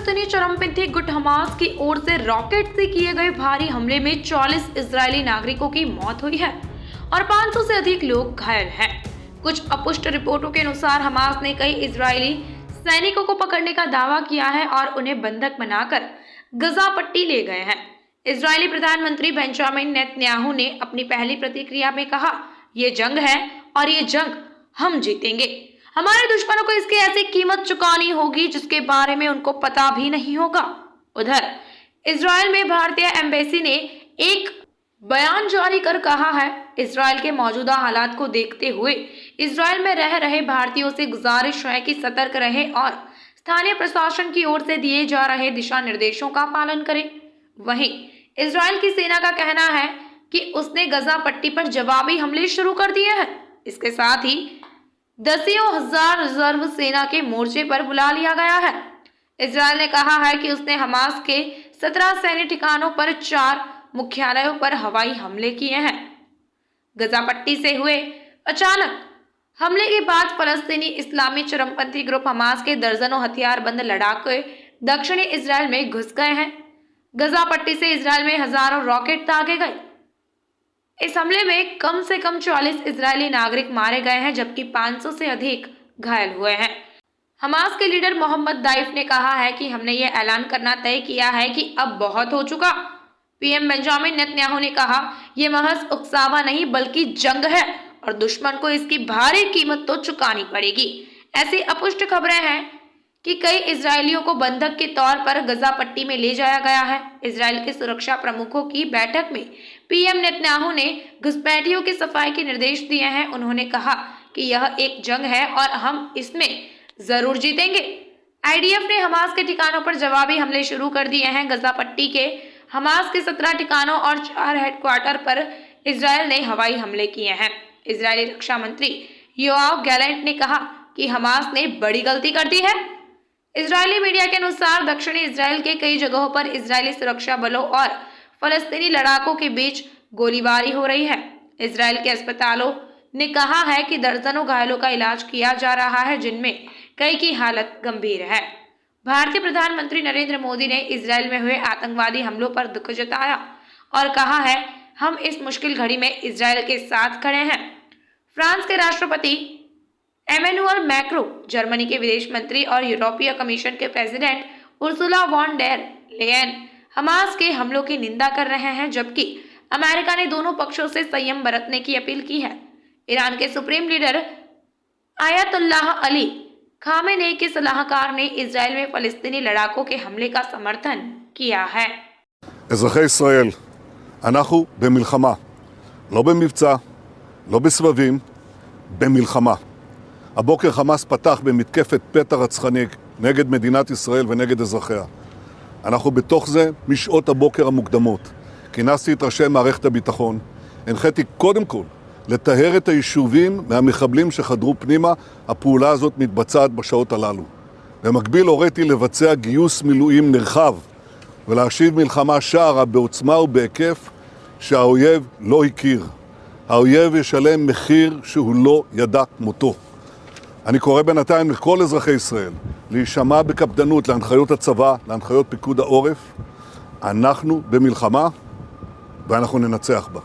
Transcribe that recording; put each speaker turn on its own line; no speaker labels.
फलस्तीनी चरमपंथी गुट हमास की ओर से रॉकेट से किए गए भारी हमले में 40 इजरायली नागरिकों की मौत हुई है और 500 से अधिक लोग घायल हैं। कुछ अपुष्ट रिपोर्टों के अनुसार हमास ने कई इजरायली सैनिकों को पकड़ने का दावा किया है और उन्हें बंधक बनाकर गजा पट्टी ले गए हैं। इजरायली प्रधानमंत्री बेंजामिन नेतन्याहू ने अपनी पहली प्रतिक्रिया में कहा, ये जंग है और ये जंग हम जीतेंगे। हमारे दुश्मनों को इसकी ऐसी कीमत चुकानी होगी जिसके बारे में उनको पता भी नहीं होगा। उधर इजरायल में भारतीय एम्बेसी ने एक बयान जारी कर कहा है, इजरायल के मौजूदा हालात को देखते हुए इजरायल में रह रहे भारतीयों से गुजारिश है कि सतर्क रहे और स्थानीय प्रशासन की ओर से दिए जा रहे दिशा निर्देशों का पालन करें। वहीं इजरायल की सेना का कहना है कि उसने गजा पट्टी पर जवाबी हमले शुरू कर दिए हैं। इसके साथ ही दसियों हजार रिजर्व सेना के मोर्चे पर बुला लिया गया है। इजरायल ने कहा है कि उसने हमास के 17 सैन्य ठिकानों पर 4 मुख्यालयों पर हवाई हमले किए हैं। गजा पट्टी से हुए अचानक हमले के बाद फलस्तीनी इस्लामी चरमपंथी ग्रुप हमास के दर्जनों हथियारबंद लड़ाके दक्षिणी इजरायल में घुस गए हैं। गजा पट्टी से इजरायल में हजारों रॉकेट दागे गए। इस हमले में कम से कम 40 इजरायली नागरिक मारे गए हैं जबकि 500 से अधिक घायल हुए हैं। हमास के लीडर मोहम्मद दाइफ ने कहा है कि हमने ये ऐलान करना तय किया है कि अब बहुत हो चुका। पीएम बेंजामिन नेतन्याहू ने कहा, यह महज उकसावा नहीं बल्कि जंग है और दुश्मन को इसकी भारी कीमत तो चुकानी पड़ेगी। ऐसी अपुष्ट खबरें हैं कि कई इजरायलियों को बंधक के तौर पर गजा पट्टी में ले जाया गया है। इजरायल के सुरक्षा प्रमुखों की बैठक में पीएम नेतन्याहू ने घुसपैठियों की सफाई के निर्देश दिए हैं। उन्होंने कहा कि यह एक जंग है और हम इसमें जरूर जीतेंगे। आईडीएफ ने हमास के ठिकानों पर जवाबी हमले शुरू कर दिए हैं। गजा पट्टी के हमास के 17 ठिकानों और 4 हेडक्वार्टर पर इजरायल ने हवाई हमले किए हैं। इजरायली रक्षा मंत्री योआव गैलेंट ने कहा कि हमास ने बड़ी गलती कर दी है। इजरायली मीडिया के अनुसार दक्षिणी इजरायल के कई जगहों पर इजरायली सुरक्षा बलों और फलस्तीनी लड़ाकों के बीच गोलीबारी हो रही है। इजरायल के अस्पतालों ने कहा है कि दर्जनों घायलों का इलाज किया जा रहा है जिनमें कई की हालत गंभीर है। भारतीय प्रधानमंत्री नरेंद्र मोदी ने इजरायल में हुए आतंकवादी हमलों पर दुख जताया और कहा है, हम इस मुश्किल घड़ी में इजरायल के साथ खड़े हैं। फ्रांस के राष्ट्रपति एमेनुअल मैक्रो, जर्मनी के विदेश मंत्री और यूरोपीय कमीशन के president Ursula von der Leyen Hamas के हमलों की निंदा कर रहे हैं जबकि अमेरिका ने दोनों पक्षों से संयम बरतने की अपील की है। ईरान के supreme leader Ayatollah Ali Khamenei के सलाहकार ने इजरायल में फलस्तीनी लड़ाकों के हमले का समर्थन किया है।
אזרחי ישראל, אנחנו במלחמה, לא במבצע, לא בסבבים, במלחמה. הבוקר חמאס פתח במתקפת פתע רצחני נגד מדינת ישראל ונגד אזרחיה. אנחנו בתוך זה משעות הבוקר המוקדמות. כינסתי את ראשי מערכת הביטחון, הנחיתי קודם כל לטהר את היישובים מהמחבלים שחדרו פנימה. הפעולה הזאת מתבצעת בשעות הללו. במקביל הוריתי לבצע גיוס מילואים נרחב ולהשיב מלחמה שערה בעוצמה ובהיקף שהאויב לא הכיר. האויב ישלם מחיר שהוא לא ידע כמותו. אני קורא בינתיים לכל אזרחי ישראל להישמע בקפדנות להנחיות הצבא, להנחיות פיקוד העורף. אנחנו במלחמה ואנחנו ננצח בה.